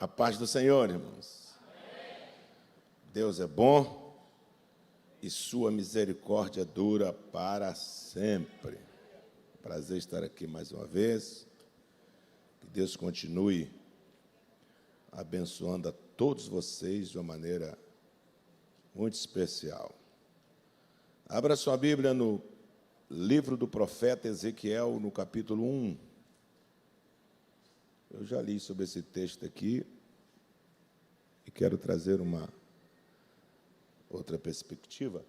A paz do Senhor, irmãos. Amém. Deus é bom e sua misericórdia dura para sempre. Prazer estar aqui mais uma vez. Que Deus continue abençoando a todos vocês de uma maneira muito especial. Abra sua Bíblia no livro do profeta Ezequiel, no capítulo 1. Eu já li sobre esse texto aqui e quero trazer uma outra perspectiva.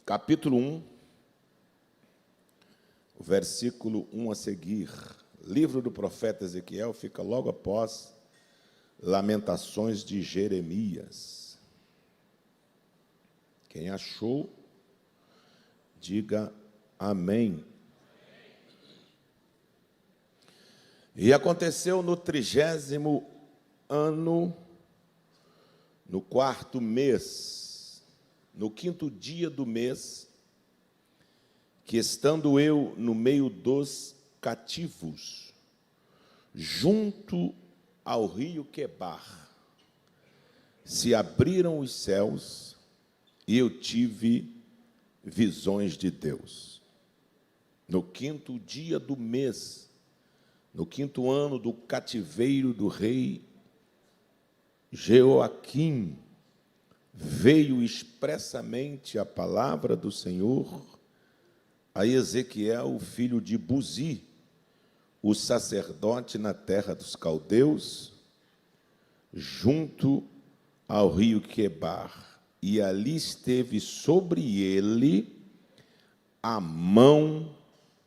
Capítulo 1, o versículo 1 a seguir. Livro do profeta Ezequiel fica logo após Lamentações de Jeremias. Quem achou, diga amém. E aconteceu no 30º ano, no 4º mês, no 5º dia do mês, que estando eu no meio dos cativos, junto ao rio Quebar, se abriram os céus e eu tive visões de Deus. No 5º dia do mês, no 5º ano do cativeiro do rei Jeoaquim, veio expressamente a palavra do Senhor a Ezequiel, filho de Buzi, o sacerdote na terra dos caldeus, junto ao rio Quebar, e ali esteve sobre ele a mão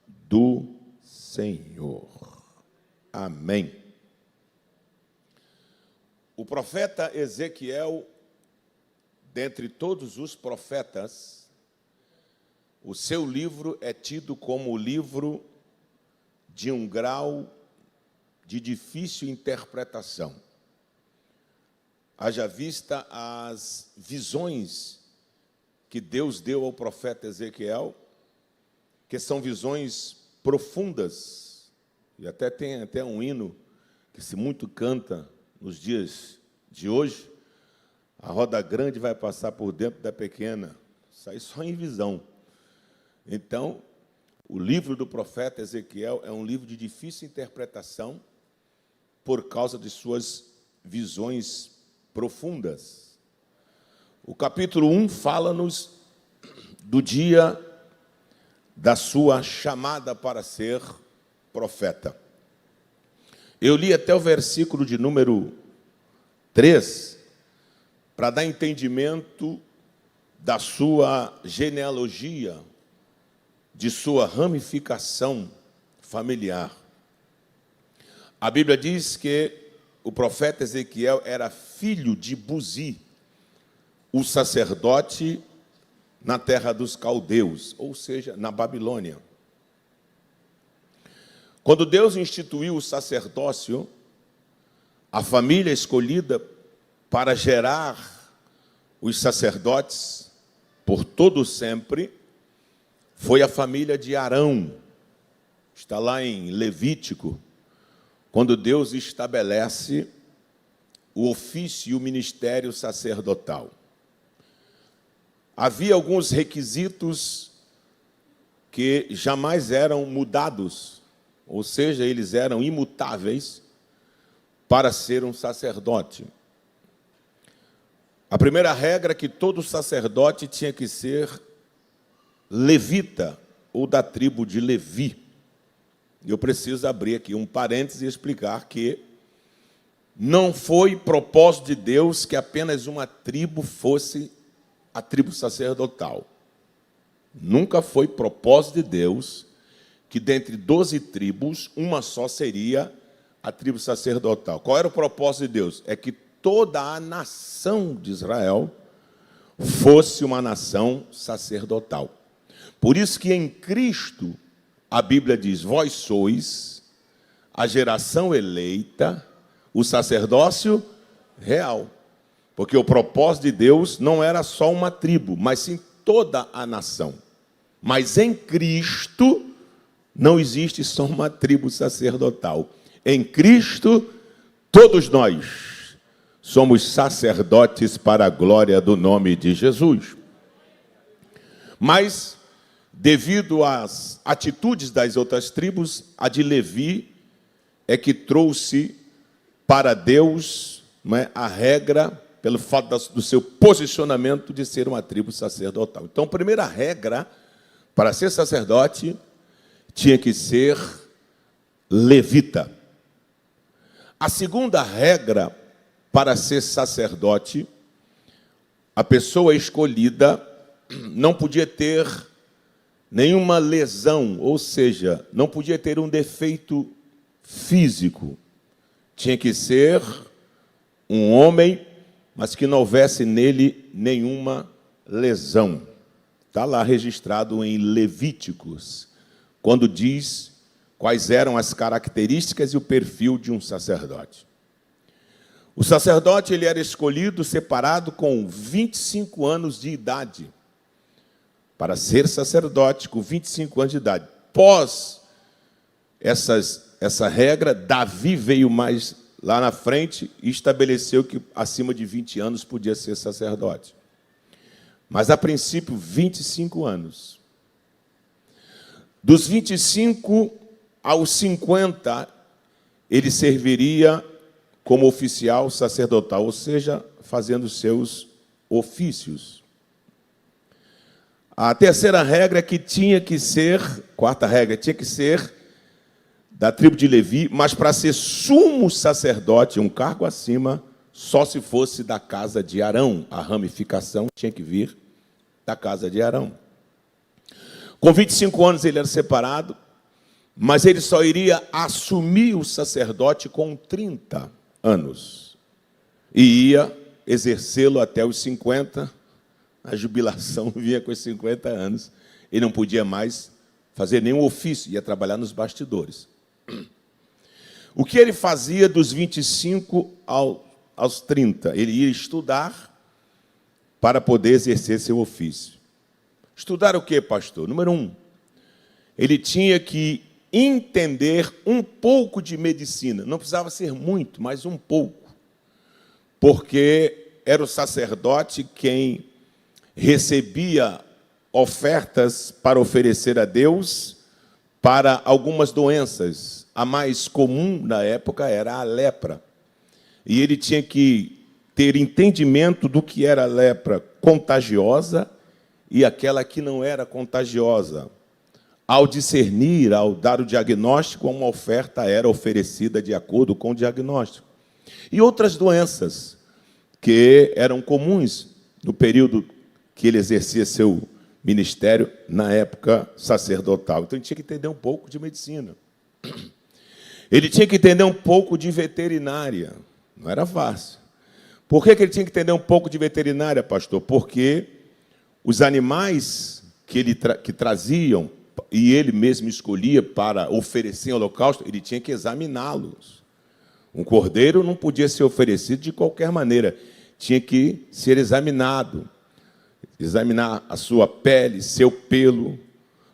do Senhor. Amém. O profeta Ezequiel, dentre todos os profetas, o seu livro é tido como o livro de um grau de difícil interpretação. Haja vista as visões que Deus deu ao profeta Ezequiel, que são visões profundas. E até tem um hino que se muito canta nos dias de hoje: a roda grande vai passar por dentro da pequena. Isso aí só em visão. Então, o livro do profeta Ezequiel é um livro de difícil interpretação por causa de suas visões profundas. O capítulo 1 fala-nos do dia da sua chamada para ser profeta. Eu li até o versículo de número 3 para dar entendimento da sua genealogia, de sua ramificação familiar. A Bíblia diz que o profeta Ezequiel era filho de Buzi, o sacerdote na terra dos caldeus, ou seja, na Babilônia. Quando Deus instituiu o sacerdócio, a família escolhida para gerar os sacerdotes por todo sempre foi a família de Arão. Está lá em Levítico, quando Deus estabelece o ofício e o ministério sacerdotal. Havia alguns requisitos que jamais eram mudados, ou seja, eles eram imutáveis para ser um sacerdote. A primeira regra é que todo sacerdote tinha que ser levita, ou da tribo de Levi. Eu preciso abrir aqui um parêntese e explicar que não foi propósito de Deus que apenas uma tribo fosse a tribo sacerdotal. Nunca foi propósito de Deus que dentre 12 tribos, uma só seria a tribo sacerdotal. Qual era o propósito de Deus? É que toda a nação de Israel fosse uma nação sacerdotal. Por isso que em Cristo, a Bíblia diz: vós sois a geração eleita, o sacerdócio real. Porque o propósito de Deus não era só uma tribo, mas sim toda a nação. Mas em Cristo não existe só uma tribo sacerdotal. Em Cristo, Todos nós somos sacerdotes para a glória do nome de Jesus. Mas, devido às atitudes das outras tribos, a de Levi é que trouxe para Deus, não é, a regra, pelo fato do seu posicionamento de ser uma tribo sacerdotal. Então, a primeira regra para ser sacerdote tinha que ser levita. A segunda regra para ser sacerdote, a pessoa escolhida não podia ter nenhuma lesão, ou seja, não podia ter um defeito físico. Tinha que ser um homem, mas que não houvesse nele nenhuma lesão. Está lá registrado em Levíticos, quando diz quais eram as características e o perfil de um sacerdote. O sacerdote ele era escolhido, separado com 25 anos de idade, para ser sacerdote com 25 anos de idade. Pós essa regra, Davi veio mais lá na frente e estabeleceu que acima de 20 anos podia ser sacerdote. Mas, a princípio, 25 anos. Dos 25 aos 50, ele serviria como oficial sacerdotal, ou seja, fazendo seus ofícios. A terceira regra é que quarta regra, tinha que ser da tribo de Levi, mas para ser sumo sacerdote, um cargo acima, só se fosse da casa de Arão. A ramificação tinha que vir da casa de Arão. Com 25 anos ele era separado, mas ele só iria assumir o sacerdote com 30 anos. E ia exercê-lo até os 50. A jubilação vinha com os 50 anos. Ele não podia mais fazer nenhum ofício, ia trabalhar nos bastidores. O que ele fazia dos 25 aos 30? Ele ia estudar para poder exercer seu ofício. Estudar o quê, pastor? Número 1, ele tinha que entender um pouco de medicina. Não precisava ser muito, mas um pouco. Porque era o sacerdote quem recebia ofertas para oferecer a Deus para algumas doenças. A mais comum na época era a lepra. E ele tinha que ter entendimento do que era a lepra contagiosa e aquela que não era contagiosa. Ao discernir, ao dar o diagnóstico, uma oferta era oferecida de acordo com o diagnóstico. E outras doenças que eram comuns no período que ele exercia seu ministério na época sacerdotal. Então, ele tinha que entender um pouco de medicina. Ele tinha que entender um pouco de veterinária. Não era fácil. Por que ele tinha que entender um pouco de veterinária, pastor? Porque os animais que traziam, e ele mesmo escolhia para oferecer em holocausto, ele tinha que examiná-los. Um cordeiro não podia ser oferecido de qualquer maneira. Tinha que ser examinado. Examinar a sua pele, seu pelo,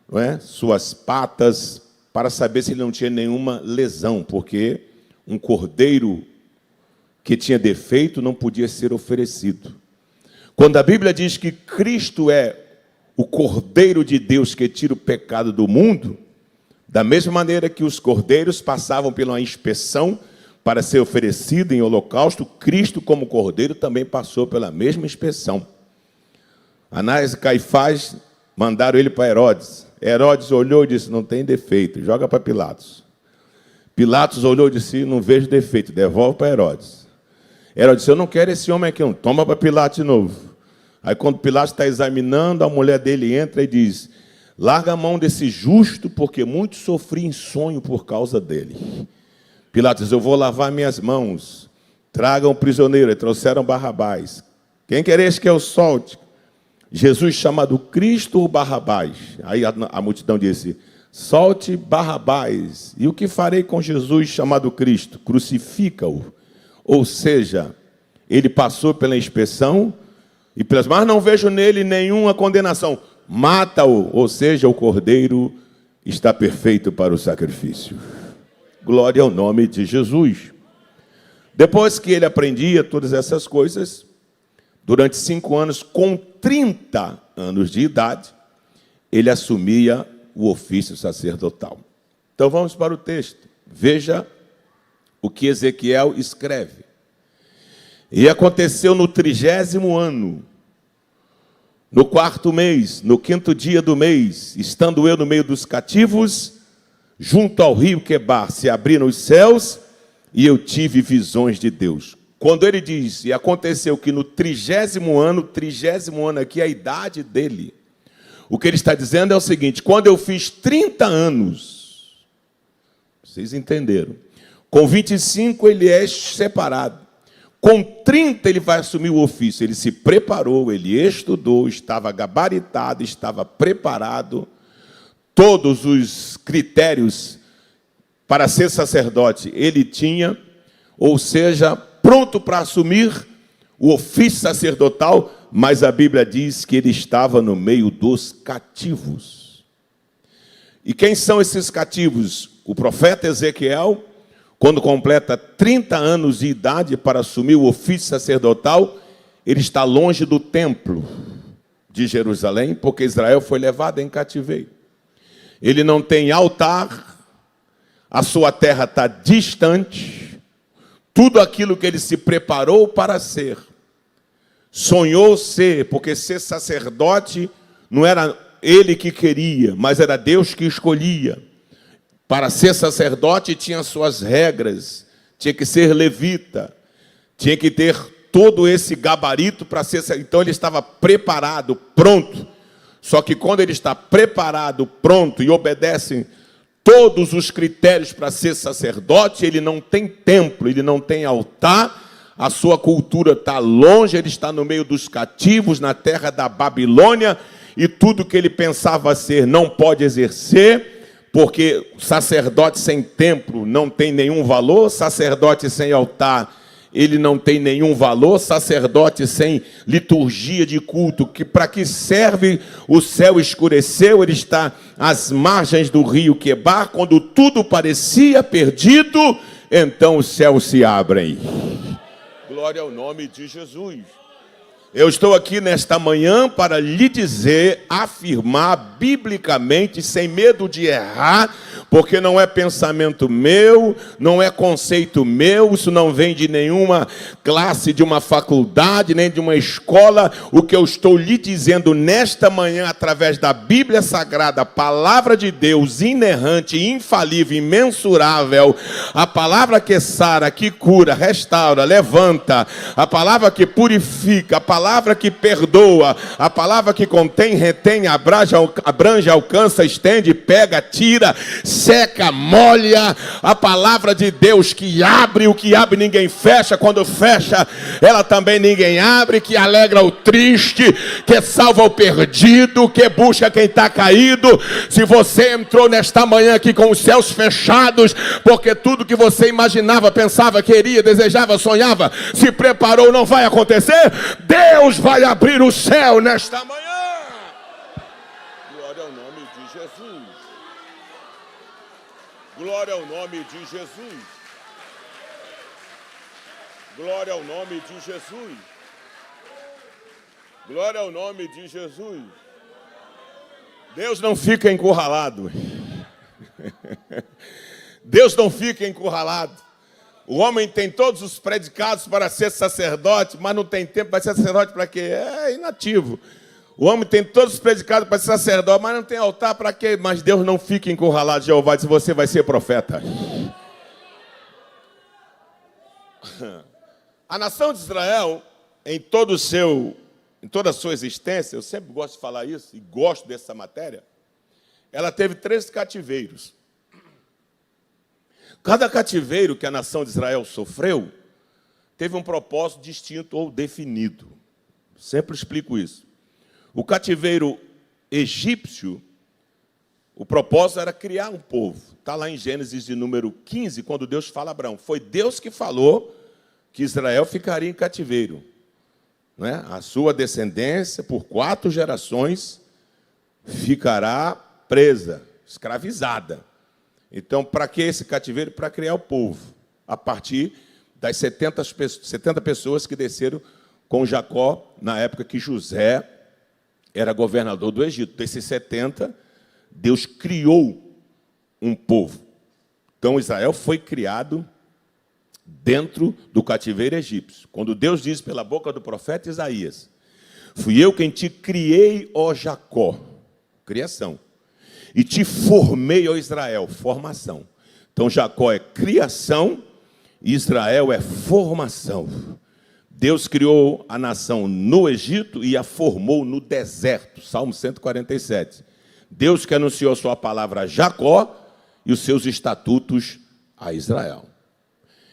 não é? Suas patas, para saber se ele não tinha nenhuma lesão, porque um cordeiro que tinha defeito não podia ser oferecido. Quando a Bíblia diz que Cristo é o Cordeiro de Deus que tira o pecado do mundo, da mesma maneira que os cordeiros passavam pela inspeção para ser oferecido em holocausto, Cristo, como Cordeiro, também passou pela mesma inspeção. Anás e Caifás mandaram ele para Herodes. Herodes olhou e disse, não tem defeito, joga para Pilatos. Pilatos olhou e disse, não vejo defeito, devolve para Herodes. Herodes disse, eu não quero esse homem aqui, não. Toma para Pilatos de novo. Aí, quando Pilatos está examinando, a mulher dele entra e diz, larga a mão desse justo, porque muito sofri em sonho por causa dele. Pilatos diz, eu vou lavar minhas mãos. Tragam o prisioneiro. E trouxeram Barrabás. Quem quereis que eu solte? Jesus chamado Cristo ou Barrabás? Aí a multidão disse, solte Barrabás. E o que farei com Jesus chamado Cristo? Crucifica-o. Ou seja, ele passou pela inspeção, mas não vejo nele nenhuma condenação. Mata-o, ou seja, o cordeiro está perfeito para o sacrifício. Glória ao nome de Jesus. Depois que ele aprendia todas essas coisas, durante 5 anos, com 30 anos de idade, ele assumia o ofício sacerdotal. Então vamos para o texto. Veja o que Ezequiel escreve. E aconteceu no 30º ano, no 4º mês, no 5º dia do mês, estando eu no meio dos cativos, junto ao rio Quebar, se abriram os céus, e eu tive visões de Deus. Quando ele diz, e aconteceu que no 30º ano aqui é a idade dele, o que ele está dizendo é o seguinte: quando eu fiz 30 anos, vocês entenderam, com 25 ele é separado, com 30 ele vai assumir o ofício. Ele se preparou, ele estudou, estava gabaritado, estava preparado, todos os critérios para ser sacerdote ele tinha, ou seja, pronto para assumir o ofício sacerdotal, mas a Bíblia diz que ele estava no meio dos cativos. E quem são esses cativos? O profeta Ezequiel, quando completa 30 anos de idade para assumir o ofício sacerdotal, ele está longe do templo de Jerusalém, porque Israel foi levado em cativeiro. Ele não tem altar, a sua terra está distante, tudo aquilo que ele se preparou para ser, sonhou ser, porque ser sacerdote não era ele que queria, mas era Deus que escolhia. Para ser sacerdote tinha suas regras, tinha que ser levita, tinha que ter todo esse gabarito para ser. Então ele estava preparado, pronto. Só que quando ele está preparado, pronto e obedece todos os critérios para ser sacerdote, ele não tem templo, ele não tem altar, a sua cultura está longe, ele está no meio dos cativos, na terra da Babilônia, e tudo que ele pensava ser não pode exercer, porque sacerdote sem templo não tem nenhum valor, sacerdote sem altar, ele não tem nenhum valor, sacerdote sem liturgia de culto, que para que serve? O céu escureceu, ele está às margens do rio Quebar, quando tudo parecia perdido, então os céus se abrem. Glória ao nome de Jesus. Eu estou aqui nesta manhã para lhe dizer, afirmar biblicamente, sem medo de errar, porque não é pensamento meu, não é conceito meu, isso não vem de nenhuma classe, de uma faculdade, nem de uma escola. O que eu estou lhe dizendo nesta manhã, através da Bíblia Sagrada, a palavra de Deus, inerrante, infalível, imensurável, a palavra que sara, que cura, restaura, levanta, a palavra que purifica, a palavra que perdoa, a palavra que contém, retém, abrange, alcança, estende, pega, tira, seca, molha, a palavra de Deus que abre, o que abre ninguém fecha, quando fecha, ela também ninguém abre, que alegra o triste, que salva o perdido, que busca quem está caído. Se você entrou nesta manhã aqui com os céus fechados, porque tudo que você imaginava, pensava, queria, desejava, sonhava, se preparou, não vai acontecer, Deus vai abrir o céu nesta manhã. Glória ao nome de Jesus. Glória ao nome de Jesus. Glória ao nome de Jesus. Glória ao nome de Jesus. Deus não fica encurralado. Deus não fica encurralado. O homem tem todos os predicados para ser sacerdote, mas não tem tempo para ser sacerdote para quê? É inativo. O homem tem todos os predicados para ser sacerdote, mas não tem altar para quê? Mas Deus não fica encurralado. Jeová disse, você vai ser profeta. A nação de Israel, em toda a sua existência, eu sempre gosto de falar isso, e gosto dessa matéria, ela teve 3 cativeiros. Cada cativeiro que a nação de Israel sofreu, teve um propósito distinto ou definido. Sempre explico isso. O cativeiro egípcio, o propósito era criar um povo. Está lá em Gênesis de número 15, quando Deus fala a Abraão. Foi Deus que falou que Israel ficaria em cativeiro. Né? A sua descendência, por 4 gerações, ficará presa, escravizada. Então, para que esse cativeiro? Para criar o povo, a partir das 70 pessoas que desceram com Jacó na época que José era governador do Egito. Desses 70, Deus criou um povo. Então, Israel foi criado dentro do cativeiro egípcio. Quando Deus diz pela boca do profeta Isaías: fui eu quem te criei, ó Jacó, criação, e te formei, ó Israel, formação. Então, Jacó é criação, Israel é formação. Deus criou a nação no Egito e a formou no deserto. Salmo 147. Deus que anunciou a sua palavra a Jacó e os seus estatutos a Israel.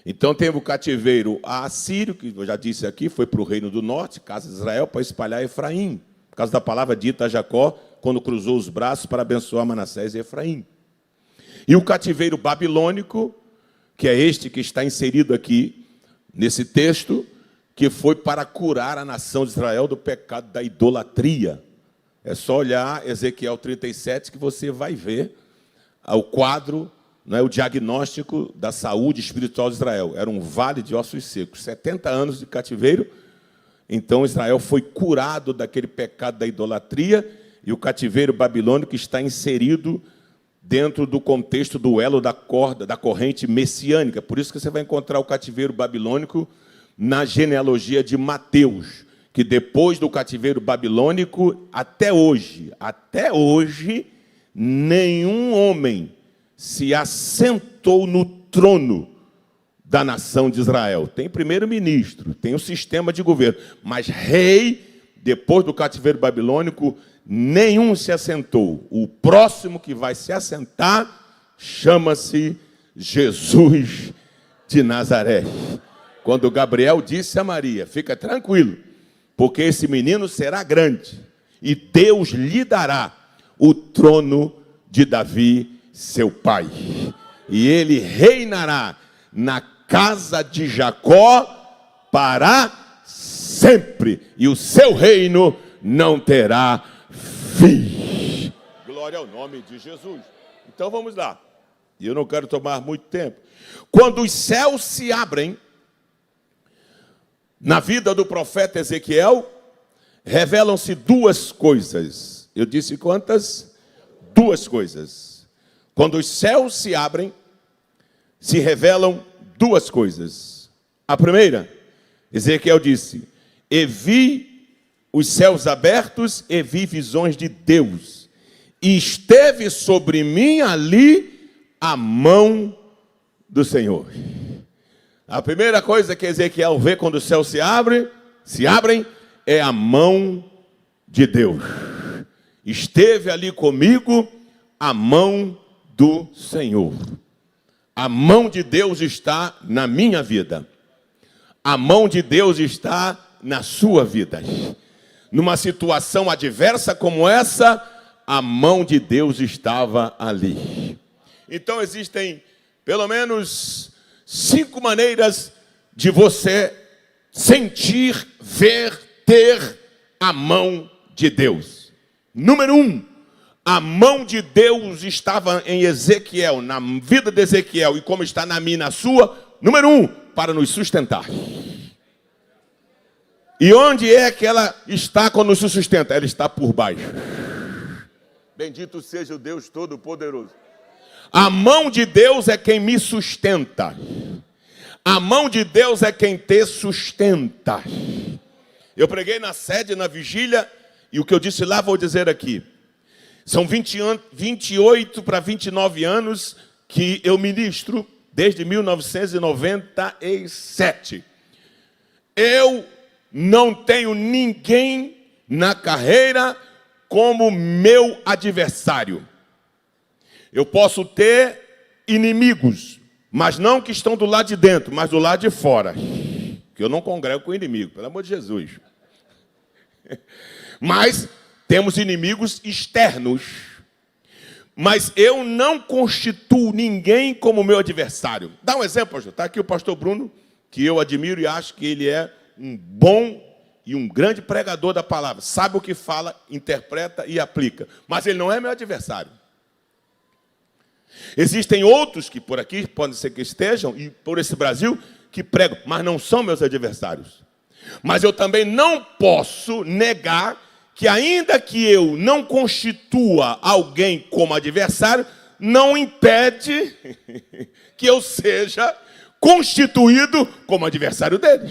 Então, teve o cativeiro assírio, que eu já disse aqui, foi para o reino do norte, casa de Israel, para espalhar Efraim, por causa da palavra dita a Jacó, quando cruzou os braços para abençoar Manassés e Efraim. E o cativeiro babilônico, que é este que está inserido aqui nesse texto, que foi para curar a nação de Israel do pecado da idolatria. É só olhar Ezequiel 37 que você vai ver o quadro, não é, o diagnóstico da saúde espiritual de Israel. Era um vale de ossos secos, 70 anos de cativeiro. Então Israel foi curado daquele pecado da idolatria, e o cativeiro babilônico está inserido dentro do contexto do elo da corda, da corrente messiânica. Por isso que você vai encontrar o cativeiro babilônico na genealogia de Mateus, que depois do cativeiro babilônico, até hoje, nenhum homem se assentou no trono da nação de Israel. Tem primeiro-ministro, tem um sistema de governo, mas rei, depois do cativeiro babilônico, nenhum se assentou. O próximo que vai se assentar chama-se Jesus de Nazaré. Quando Gabriel disse a Maria: fica tranquilo, porque esse menino será grande, e Deus lhe dará o trono de Davi, seu pai. E ele reinará na casa de Jacó para sempre, e o seu reino não terá fim. Glória ao nome de Jesus. Então vamos lá. E eu não quero tomar muito tempo. Quando os céus se abrem, na vida do profeta Ezequiel, revelam-se duas coisas. Eu disse quantas? Duas coisas. Quando os céus se abrem, se revelam duas coisas. A primeira, Ezequiel disse: e vi os céus abertos e vi visões de Deus, e esteve sobre mim ali a mão do Senhor. A primeira coisa que Ezequiel vê quando os céus se abrem, é a mão de Deus. Esteve ali comigo a mão do Senhor. A mão de Deus está na minha vida. A mão de Deus está na sua vida. Numa situação adversa como essa, a mão de Deus estava ali. Então existem pelo menos 5 maneiras de você sentir, ver, ter a mão de Deus. Número 1, a mão de Deus estava em Ezequiel, na vida de Ezequiel, e como está na minha e na sua. Número 1, para nos sustentar. E onde é que ela está quando nos sustenta? Ela está por baixo. Bendito seja o Deus Todo-Poderoso. A mão de Deus é quem me sustenta. A mão de Deus é quem te sustenta. Eu preguei na sede, na vigília, e o que eu disse lá vou dizer aqui. São 28 para 29 anos que eu ministro, desde 1997. Eu não tenho ninguém na carreira como meu adversário. Eu posso ter inimigos, mas não que estão do lado de dentro, mas do lado de fora. Que eu não congrego com inimigo, pelo amor de Jesus. Mas temos inimigos externos. Mas eu não constituo ninguém como meu adversário. Dá um exemplo, pastor. Está aqui o pastor Bruno, que eu admiro e acho que ele é um bom e um grande pregador da palavra. Sabe o que fala, interpreta e aplica. Mas ele não é meu adversário. Existem outros que por aqui, podem ser que estejam, e por esse Brasil, que prego, mas não são meus adversários. Mas eu também não posso negar que, ainda que eu não constitua alguém como adversário, não impede que eu seja constituído como adversário dele.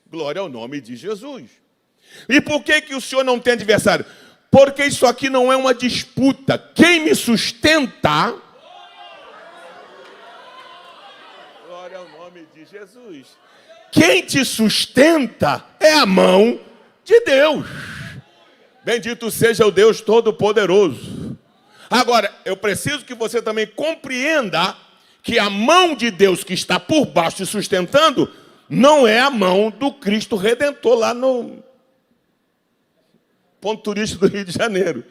Glória ao nome de Jesus. E por que o senhor não tem adversário? Porque isso aqui não é uma disputa. Quem me sustenta... Glória ao nome de Jesus. Quem te sustenta é a mão de Deus. Bendito seja o Deus Todo-Poderoso. Agora, eu preciso que você também compreenda que a mão de Deus que está por baixo te sustentando não é a mão do Cristo Redentor lá no ponto turístico do Rio de Janeiro.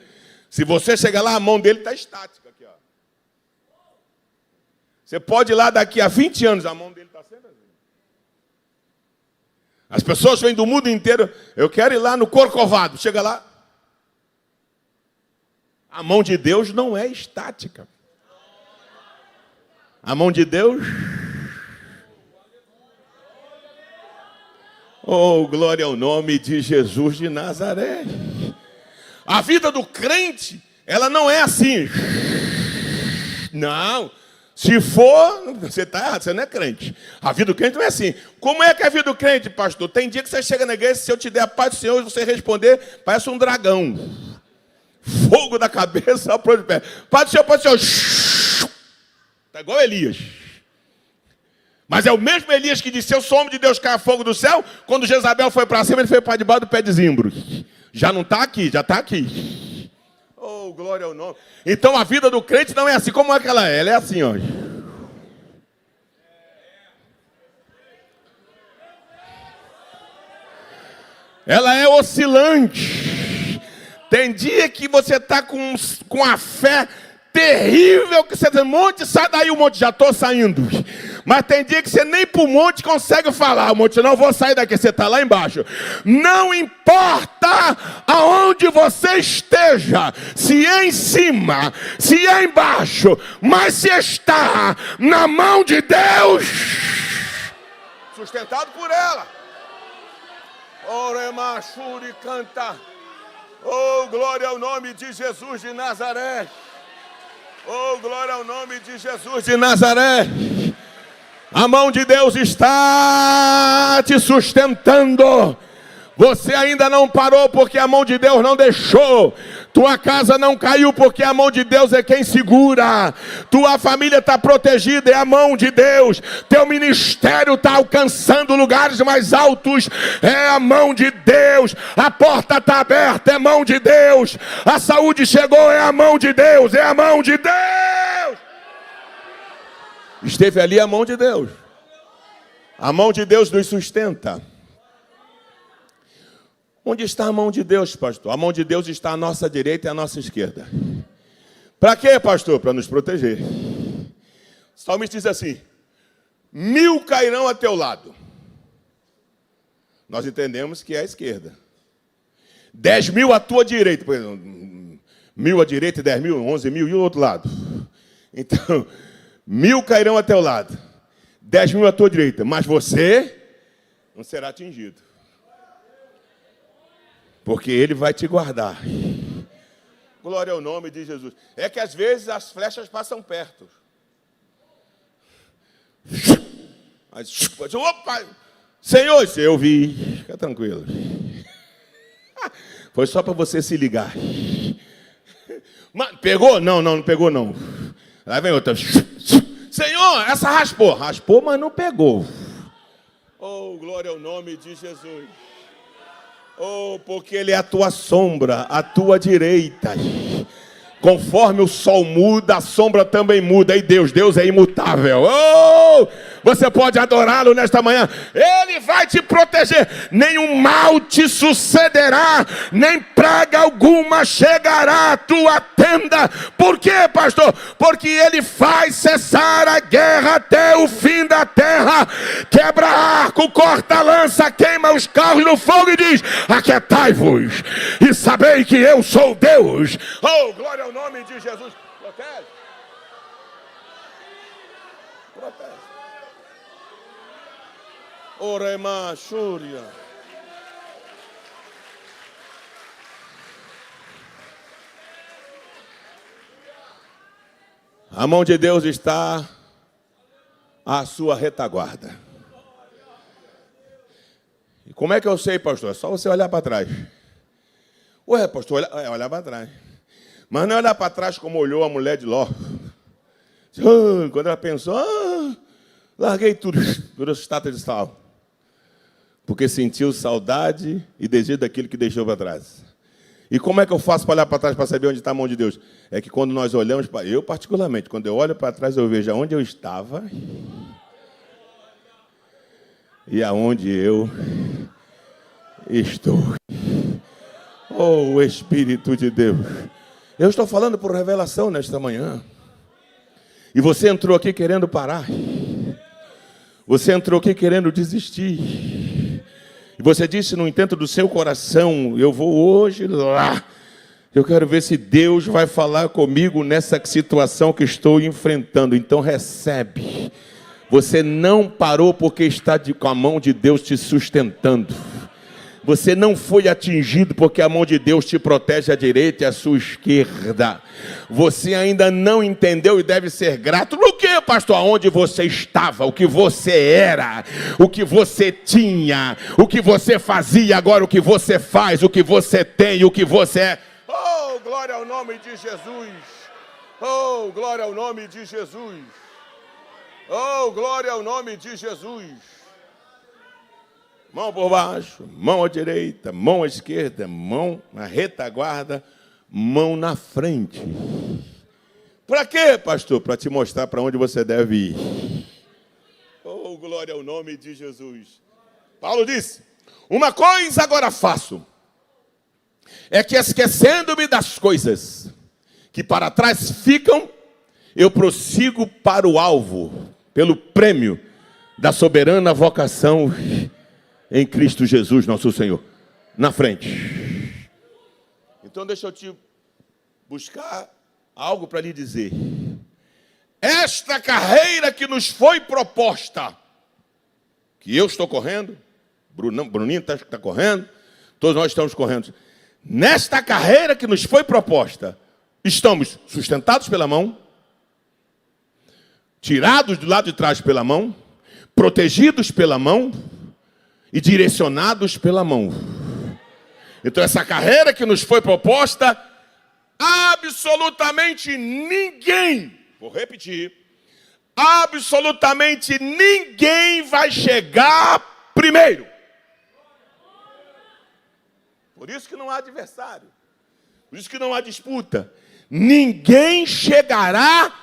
Se você chegar lá, a mão dele está estática. Aqui, ó. Você pode ir lá daqui a 20 anos, a mão dele está sempre assim. As pessoas vêm do mundo inteiro. Eu quero ir lá no Corcovado. Chega lá. A mão de Deus não é estática. A mão de Deus... Oh, glória ao nome de Jesus de Nazaré. A vida do crente, ela não é assim. Não. Se for, você está errado, você não é crente. A vida do crente não é assim. Como é que é a vida do crente, pastor? Tem dia que você chega na igreja, se eu te der a paz do Senhor, e você responder, parece um dragão. Fogo da cabeça para o pé. Paz do Senhor. Está igual Elias. Mas é o mesmo Elias que disse, eu sou homem de Deus, cai fogo do céu. Quando Jezabel foi para cima, ele foi para debaixo do pé de zimbro. Já não está aqui, já está aqui. Oh, glória ao nome. Então a vida do crente não é assim. Como é que ela é? Ela é assim, ó. Ela é oscilante. Tem dia que você está com a fé terrível, que você diz, monte, sai daí o monte, já estou saindo. Mas tem dia que você nem para o monte consegue falar, o monte, não vou sair daqui, você está lá embaixo. Não importa aonde você esteja, se é em cima, se é embaixo, mas se está na mão de Deus, sustentado por ela. Oremachuri canta. Oh, glória ao nome de Jesus de Nazaré. Oh, glória ao nome de Jesus de Nazaré. A mão de Deus está te sustentando. Você ainda não parou porque a mão de Deus não deixou. Tua casa não caiu porque a mão de Deus é quem segura. Tua família está protegida, é a mão de Deus. Teu ministério está alcançando lugares mais altos, é a mão de Deus. A porta está aberta, é a mão de Deus. A saúde chegou, é a mão de Deus, é a mão de Deus. Esteve ali a mão de Deus. A mão de Deus nos sustenta. Onde está a mão de Deus, pastor? A mão de Deus está à nossa direita e à nossa esquerda. Para quê, pastor? Para nos proteger. O salmista diz assim, 1000 cairão a teu lado. Nós entendemos que é a esquerda. 10.000 à tua direita. 1.000 à direita e 10.000, 11.000 e o outro lado. Então, 1000 cairão a teu lado. 10.000 à tua direita. Mas você não será atingido. Porque Ele vai te guardar. Glória ao nome de Jesus. É que às vezes as flechas passam perto. Opa! Senhor, eu vi. Fica tranquilo. Foi só para você se ligar. Mas, pegou? Não pegou não. Aí vem outra. Senhor, essa raspou. Raspou, mas não pegou. Oh, glória ao nome de Jesus. Oh, porque Ele é a tua sombra, a tua direita. Conforme o sol muda, a sombra também muda. E Deus é imutável. Oh, você pode adorá-lo nesta manhã. Ele vai te proteger. Nenhum mal te sucederá, nem praga alguma chegará à tua tenda. Por quê, pastor? Porque Ele faz cessar a guerra até o fim da terra. Quebra arco, corta a lança, queima os carros no fogo e diz, aquietai-vos e sabei que eu sou Deus. Oh, glória ao nome de Jesus. Protege. Protege. Orema, Xúria. A mão de Deus está à sua retaguarda. E como é que eu sei, pastor? É só você olhar para trás. Ué, pastor, olhar para trás. Mas não é olhar para trás como olhou a mulher de Ló. Quando ela pensou, larguei tudo, virou estátua de sal. Porque sentiu saudade e desejo daquilo que deixou para trás. E como é que eu faço para olhar para trás para saber onde está a mão de Deus? É que quando nós olhamos, eu particularmente, quando eu olho para trás, eu vejo aonde eu estava e aonde eu estou. Oh, Espírito de Deus. Eu estou falando por revelação nesta manhã. E você entrou aqui querendo parar. Você entrou aqui querendo desistir. E você disse no intento do seu coração, eu vou hoje lá. Eu quero ver se Deus vai falar comigo nessa situação que estou enfrentando. Então recebe. Você não parou porque está com a mão de Deus te sustentando. Você não foi atingido porque a mão de Deus te protege à direita e à sua esquerda. Você ainda não entendeu e deve ser grato. No que, pastor? Aonde você estava, o que você era, o que você tinha, o que você fazia, agora o que você faz, o que você tem, o que você é. Oh, glória ao nome de Jesus. Oh, glória ao nome de Jesus. Oh, glória ao nome de Jesus. Mão por baixo, mão à direita, mão à esquerda, mão na retaguarda, mão na frente. Para quê, pastor? Para te mostrar para onde você deve ir. Oh, glória ao nome de Jesus. Paulo disse, uma coisa agora faço, é que esquecendo-me das coisas que para trás ficam, eu prossigo para o alvo, pelo prêmio da soberana vocação em Cristo Jesus, nosso Senhor, na frente. Então deixa eu te buscar algo para lhe dizer. Esta carreira que nos foi proposta, que eu estou correndo, Bruninho está correndo, todos nós estamos correndo. Nesta carreira que nos foi proposta, estamos sustentados pela mão, tirados do lado de trás pela mão, protegidos pela mão, e direcionados pela mão. Então essa carreira que nos foi proposta, absolutamente ninguém, vou repetir, absolutamente ninguém vai chegar primeiro. Por isso que não há adversário, por isso que não há disputa. Ninguém chegará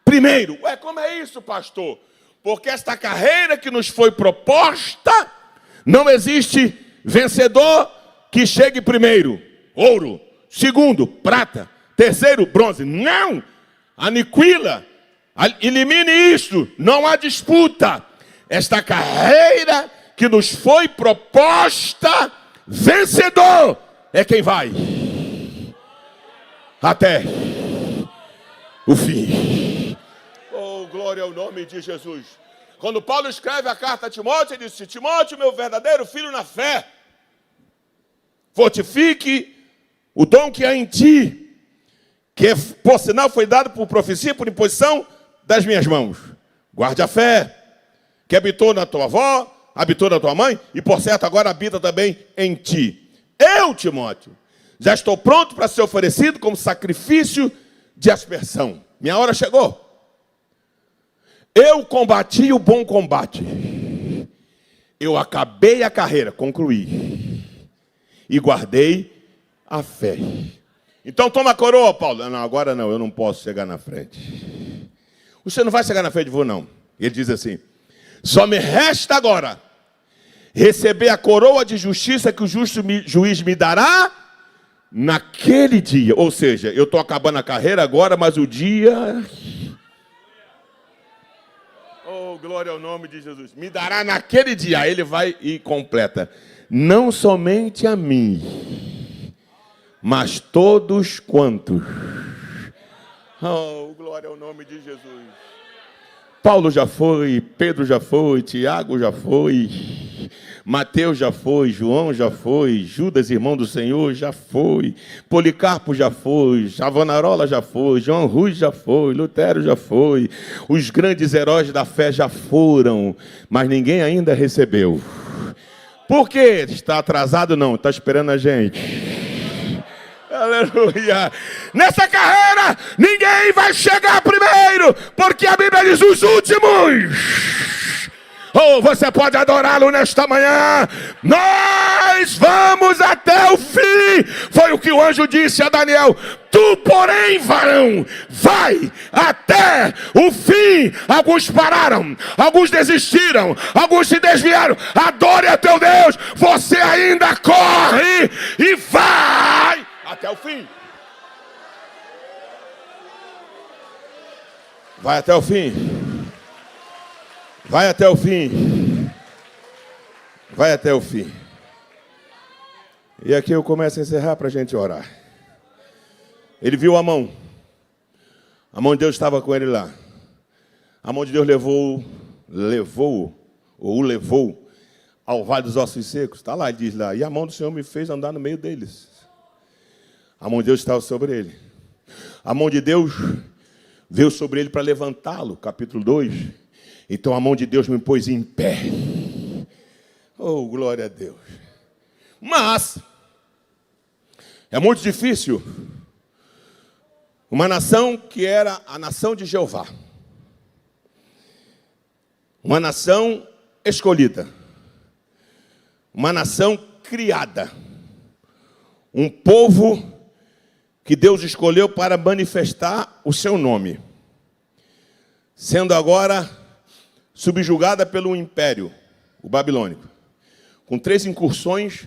primeiro. Ué, como é isso, pastor? Porque esta carreira que nos foi proposta, não existe vencedor que chegue primeiro, ouro, segundo, prata, terceiro, bronze. Não! Aniquila, elimine isso, não há disputa. Esta carreira que nos foi proposta, vencedor é quem vai até o fim. Oh, glória ao nome de Jesus. Quando Paulo escreve a carta a Timóteo, ele disse, Timóteo, meu verdadeiro filho na fé, fortifique o dom que há em ti, que por sinal foi dado por profecia, por imposição das minhas mãos. Guarde a fé, que habitou na tua avó, habitou na tua mãe, e por certo agora habita também em ti. Eu, Timóteo, já estou pronto para ser oferecido como sacrifício de aspersão. Minha hora chegou. Eu combati o bom combate. Eu acabei a carreira, concluí. E guardei a fé. Então toma a coroa, Paulo. Não, agora não, eu não posso chegar na frente. Você não vai chegar na frente, vou não. Ele diz assim, só me resta agora receber a coroa de justiça que o justo juiz me dará naquele dia. Ou seja, eu estou acabando a carreira agora, mas o dia... Oh, glória ao nome de Jesus. Me dará naquele dia. Aí ele vai e completa. Não somente a mim, mas todos quantos. Oh, glória ao nome de Jesus. Paulo já foi, Pedro já foi, Tiago já foi, Mateus já foi, João já foi, Judas, irmão do Senhor, já foi, Policarpo já foi, Savonarola já foi, João Rus já foi, Lutero já foi, os grandes heróis da fé já foram, mas ninguém ainda recebeu. Por quê? Está atrasado? Não, está esperando a gente. Aleluia. Nessa carreira, ninguém vai chegar primeiro, porque a Bíblia diz os últimos. Ou você pode adorá-lo nesta manhã. Nós vamos até o fim. Foi o que o anjo disse a Daniel. Tu, porém, varão, vai até o fim. Alguns pararam, alguns desistiram, alguns se desviaram. Adore a teu Deus. Você ainda corre e vai até o fim. Vai até o fim. Vai até o fim. Vai até o fim. E aqui eu começo a encerrar para a gente orar. Ele viu a mão. A mão de Deus estava com ele lá. A mão de Deus levou ao vale dos ossos secos. Está lá, ele diz lá. E a mão do Senhor me fez andar no meio deles. A mão de Deus estava sobre ele. A mão de Deus veio sobre ele para levantá-lo, capítulo 2. Então a mão de Deus me pôs em pé. Oh, glória a Deus. Mas é muito difícil uma nação que era a nação de Jeová. Uma nação escolhida. Uma nação criada. Um povo que Deus escolheu para manifestar o seu nome, sendo agora subjugada pelo império, o babilônico. Com 3 incursões,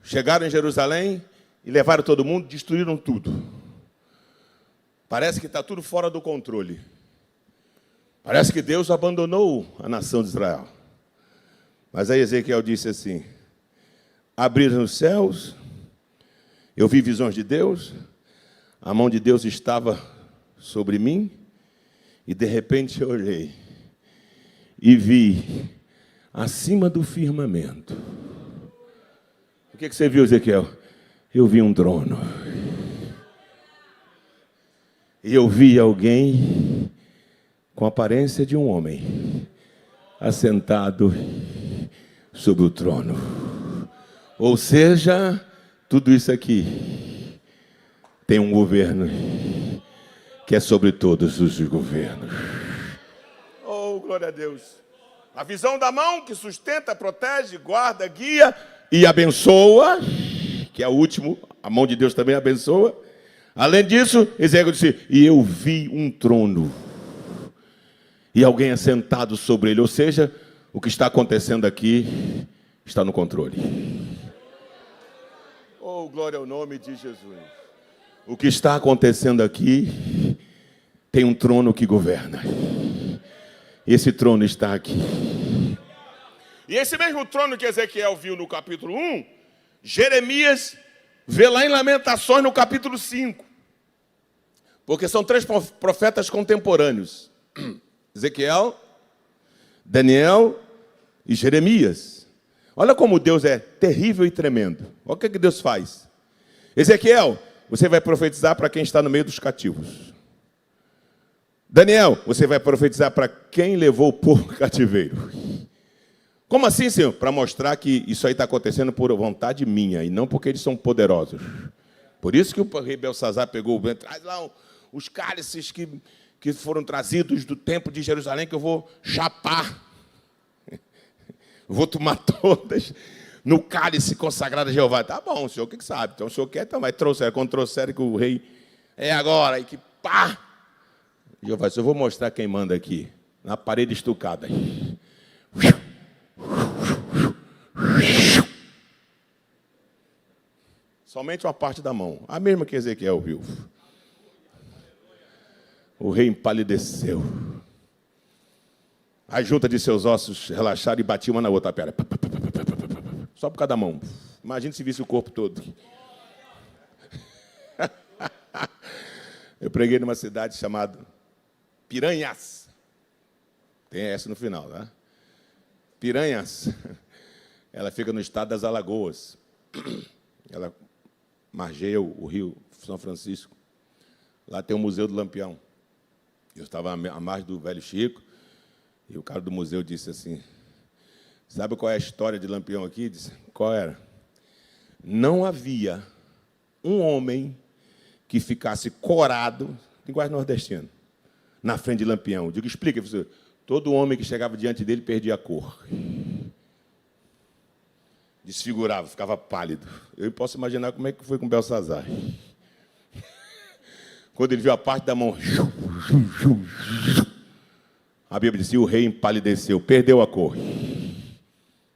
chegaram em Jerusalém e levaram todo mundo, destruíram tudo. Parece que está tudo fora do controle. Parece que Deus abandonou a nação de Israel. Mas aí Ezequiel disse assim: abriram os céus, eu vi visões de Deus, a mão de Deus estava sobre mim, e de repente eu olhei e vi acima do firmamento. O que você viu, Ezequiel? Eu vi um trono. E eu vi alguém com a aparência de um homem assentado sobre o trono. Ou seja, tudo isso aqui tem um governo que é sobre todos os governos. Oh, glória a Deus. A visão da mão que sustenta, protege, guarda, guia e abençoa, que é o último, a mão de Deus também abençoa. Além disso, Ezequiel disse, e eu vi um trono e alguém assentado sobre ele. Ou seja, o que está acontecendo aqui está no controle. Oh, glória ao nome de Jesus. O que está acontecendo aqui tem um trono que governa. E esse trono está aqui. E esse mesmo trono que Ezequiel viu no capítulo 1, Jeremias vê lá em Lamentações no capítulo 5. Porque são 3 profetas contemporâneos. Ezequiel, Daniel e Jeremias. Olha como Deus é terrível e tremendo. Olha o que Deus faz. Ezequiel, você vai profetizar para quem está no meio dos cativos. Daniel, você vai profetizar para quem levou o povo cativeiro. Como assim, Senhor? Para mostrar que isso aí está acontecendo por vontade minha e não porque eles são poderosos. Por isso que o rei Belsazar pegou o vento, traz lá os cálices que foram trazidos do templo de Jerusalém, que eu vou chapar. Vou tomar todas no cálice consagrado a Jeová. Tá bom, o senhor o que sabe? Então o senhor quer, então vai trouxer. Quando trouxeram que o rei é agora, e que pá! Jeová, eu vou mostrar quem manda aqui, na parede estucada. Somente uma parte da mão, a mesma que Ezequiel viu. O rei empalideceu. A junta de seus ossos relaxaram e batiam uma na outra. Pera. Só por cada mão. Imagina se visse o corpo todo. Eu preguei numa cidade chamada Piranhas. Tem essa no final, né? Piranhas, ela fica no estado das Alagoas. Ela margeia o rio São Francisco. Lá tem o Museu do Lampião. Eu estava à margem do Velho Chico, e o cara do museu disse assim, sabe qual é a história de Lampião aqui? Disse, qual era? Não havia um homem que ficasse corado, linguagem nordestina, na frente de Lampião. Eu digo, explica, professor. Todo homem que chegava diante dele perdia a cor. Desfigurava, ficava pálido. Eu posso imaginar como é que foi com Belsazar. Quando ele viu a parte da mão, a Bíblia diz, o rei empalideceu, perdeu a cor.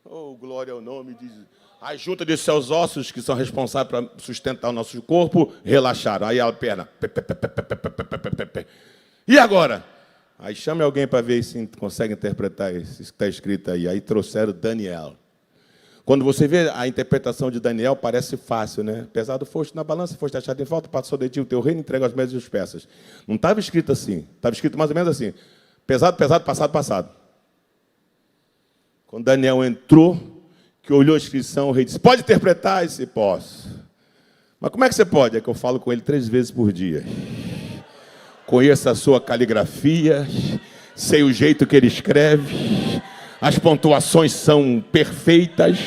Oh, glória ao nome de Jesus. A junta de seus ossos, que são responsáveis para sustentar o nosso corpo, relaxaram. Aí a perna. E agora? Aí chame alguém para ver se consegue interpretar isso que está escrito aí. Aí trouxeram Daniel. Quando você vê a interpretação de Daniel, parece fácil, né? Pesado foste na balança, foste achado em falta, passou de ti o teu reino, entrega aos médios e os persas. Não estava escrito assim. Estava escrito mais ou menos assim. Pesado, pesado, passado, passado. Quando Daniel entrou, que olhou a inscrição, o rei disse, pode interpretar? Eu disse, posso. Mas como é que você pode? É que eu falo com ele 3 vezes por dia. Conheço a sua caligrafia, sei o jeito que ele escreve, as pontuações são perfeitas,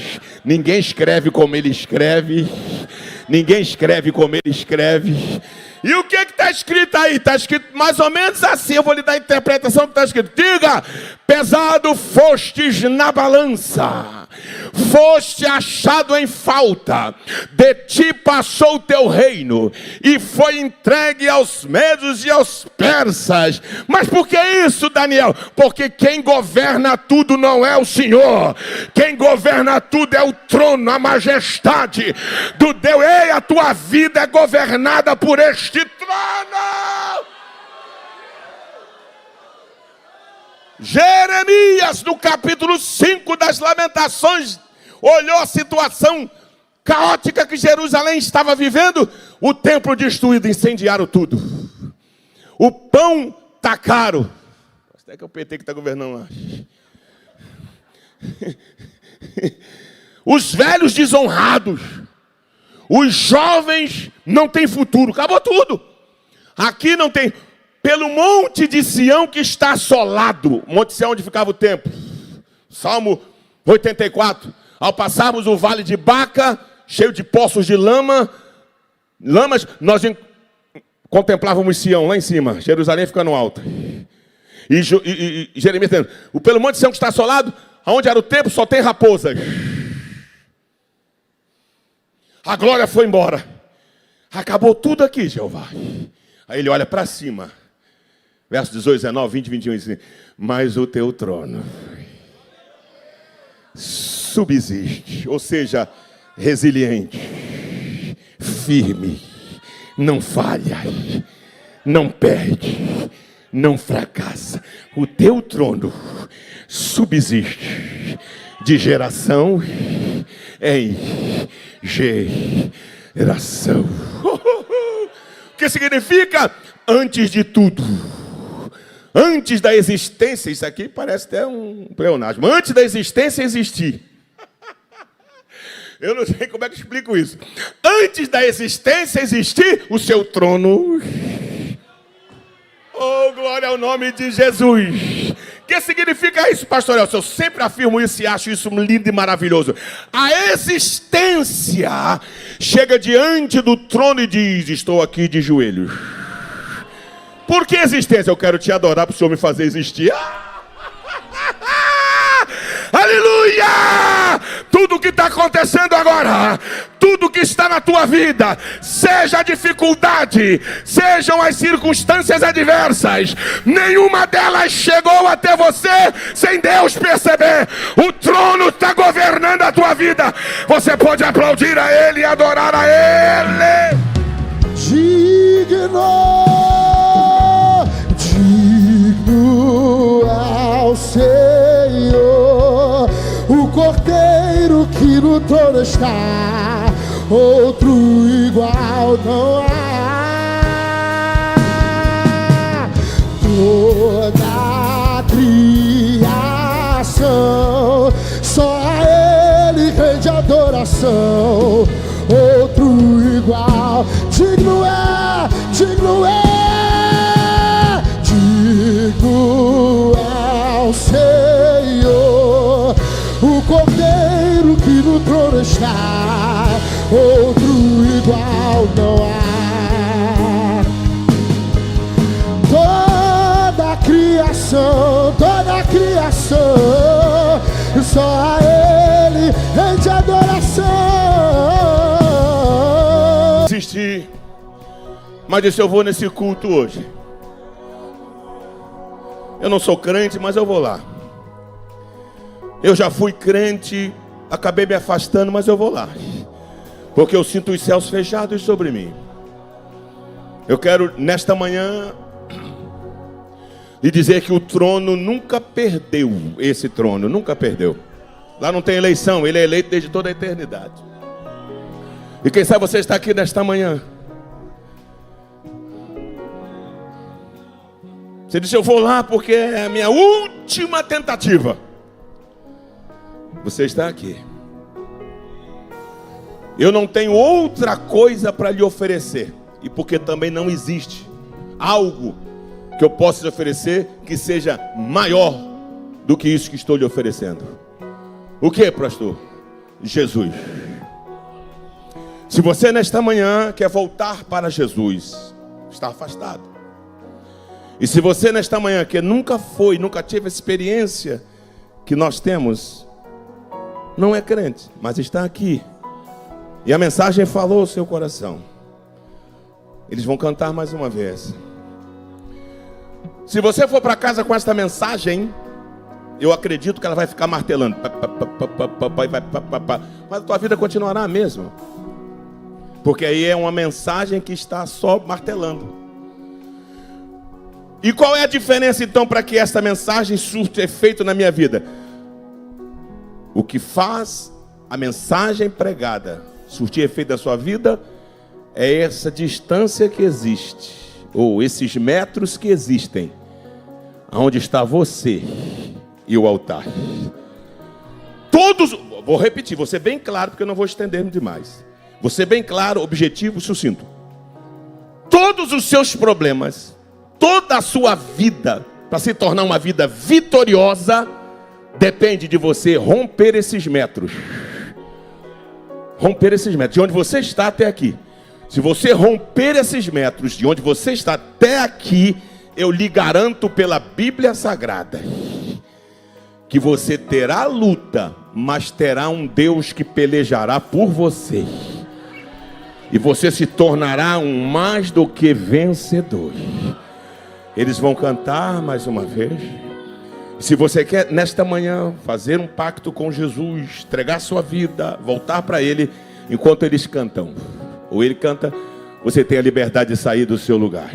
ninguém escreve como ele escreve, ninguém escreve como ele escreve. E o que está escrito aí? Está escrito mais ou menos assim, eu vou lhe dar a interpretação que está escrito. Diga, pesado fostes na balança, foste achado em falta, de ti passou o teu reino, e foi entregue aos medos e aos persas. Mas por que isso, Daniel? Porque quem governa tudo não é o Senhor, quem governa tudo é o trono, a majestade do Deus. Ei, a tua vida é governada por este trono. Jeremias, no capítulo 5 das Lamentações, olhou a situação caótica que Jerusalém estava vivendo, o templo destruído, incendiaram tudo. O pão está caro. Até que é o PT que está governando lá. Os velhos desonrados, os jovens não têm futuro, acabou tudo. Aqui não tem. Pelo monte de Sião que está assolado, monte de Sião onde ficava o templo. Salmo 84. Ao passarmos o vale de Baca, cheio de poços de lamas, nós contemplávamos Sião lá em cima, Jerusalém ficando alta. E Jeremias dizendo, pelo monte de Sião que está assolado, aonde era o templo só tem raposas. A glória foi embora. Acabou tudo aqui, Jeová. Aí ele olha para cima. Versos 18, 19, 20, 21, assim, mas o teu trono subsiste, ou seja, resiliente, firme, não falha, não perde, não fracassa. O teu trono subsiste de geração em geração. O que significa? Antes de tudo. Antes da existência, isso aqui parece até um pleonasmo. Antes da existência existir. Eu não sei como é que explico isso. Antes da existência existir, o seu trono. Oh, glória ao nome de Jesus. O que significa isso, pastor Elcio? Eu sempre afirmo isso e acho isso lindo e maravilhoso. A existência chega diante do trono e diz, estou aqui de joelhos. Por que existência? Eu quero te adorar para o Senhor me fazer existir. Aleluia! Tudo que está acontecendo agora, tudo que está na tua vida, seja a dificuldade, sejam as circunstâncias adversas, nenhuma delas chegou até você sem Deus perceber. O trono está governando a tua vida. Você pode aplaudir a Ele e adorar a Ele. Digno ao Senhor, o Cordeiro que no trono está, outro igual não há. Toda a criação, só a Ele rende adoração. Outro igual, digno é, digno é, digno é o Senhor, o Cordeiro que no trono está. Outro igual não há. Toda a criação, só a Ele rende adoração. Assisti, mas disse: eu vou nesse culto hoje. Eu não sou crente, mas eu vou lá. Eu já fui crente, acabei me afastando, mas eu vou lá, porque eu sinto os céus fechados sobre mim. Eu quero nesta manhã lhe dizer que o trono nunca perdeu. Esse trono nunca perdeu. Lá não tem eleição, ele é eleito desde toda a eternidade. E quem sabe você está aqui nesta manhã. Você disse: eu vou lá porque é a minha última tentativa. Você está aqui. Eu não tenho outra coisa para lhe oferecer. E porque também não existe algo que eu possa lhe oferecer que seja maior do que isso que estou lhe oferecendo. O que, pastor? Jesus. Se você nesta manhã quer voltar para Jesus, está afastado. E se você nesta manhã que nunca teve a experiência que nós temos, não é crente, mas está aqui, e a mensagem falou ao seu coração, eles vão cantar mais uma vez. Se você for para casa com esta mensagem, eu acredito que ela vai ficar martelando, mas a tua vida continuará a mesma, porque aí é uma mensagem que está só martelando. E qual é a diferença então para que essa mensagem surta efeito na minha vida? O que faz a mensagem pregada surtir efeito na sua vida é essa distância que existe, ou esses metros que existem, onde está você e o altar. Todos, vou repetir, vou ser bem claro, porque eu não vou estender demais. Vou ser bem claro, objetivo, sucinto. Todos os seus problemas, toda a sua vida, para se tornar uma vida vitoriosa, depende de você romper esses metros. Romper esses metros, de onde você está até aqui. Se você romper esses metros, de onde você está até aqui, eu lhe garanto pela Bíblia Sagrada, que você terá luta, mas terá um Deus que pelejará por você. E você se tornará um mais do que vencedor. Eles vão cantar mais uma vez. Se você quer nesta manhã fazer um pacto com Jesus, entregar sua vida, voltar para Ele, enquanto eles cantam, ou Ele canta, você tem a liberdade de sair do seu lugar.